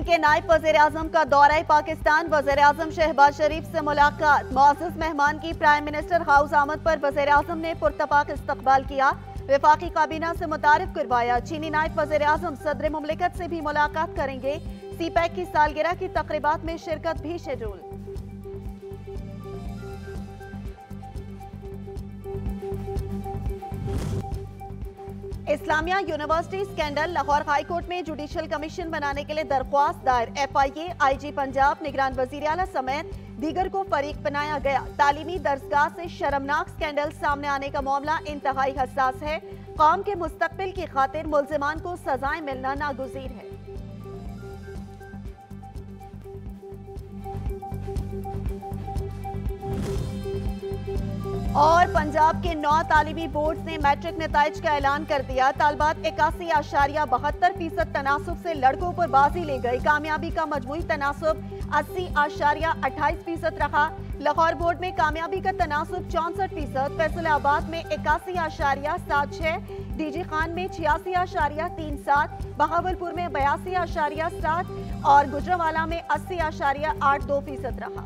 के नायब वज़ीर-ए-आज़म का दौरा पाकिस्तान। वज़ीर-ए-आज़म शहबाज शरीफ से मुलाकात। मुअज़्ज़ज़ मेहमान की प्राइम मिनिस्टर हाउस आमद पर वज़ीर-ए-आज़म ने पुरतपाक इस्तकबाल किया। वफाकी काबीना से मुतारिफ करवाया। चीनी नायब वज़ीर-ए-आज़म सदर मुमलिकत से भी मुलाकात करेंगे। सीपैक की सालगिरह की तकरीबात में शिरकत भी schedule. Islamia university scandal. Lahore high court में जुडिशल कमीशन बनाने के लिए दरख्वास्त दायर। FIA, IG पंजाब, निगरान वज़ीर आला समेत दीगर को फरीक बनाया गया। तालीमी दरसगाह से शर्मनाक स्कैंडल सामने आने का मामला इंतहाई हसास है। कौम के मुस्तकबिल की खातिर मुल्जिमान को सजाएं मिलना नागुज़ीर है। और पंजाब के 9 तालीमी बोर्ड ने मैट्रिक नताइज का ऐलान कर दिया। तालबात 81.72% तनासुब से लड़कों पर बाजी ले गई। कामयाबी का मजमूई तनासुब 80.28% रहा। लाहौर बोर्ड में कामयाबी का तनासुब 64%, फैसलाबाद में 81.76, DG खान में 86.37, बहावलपुर में 82.7 और गुजरांवाला में 80.82% रहा।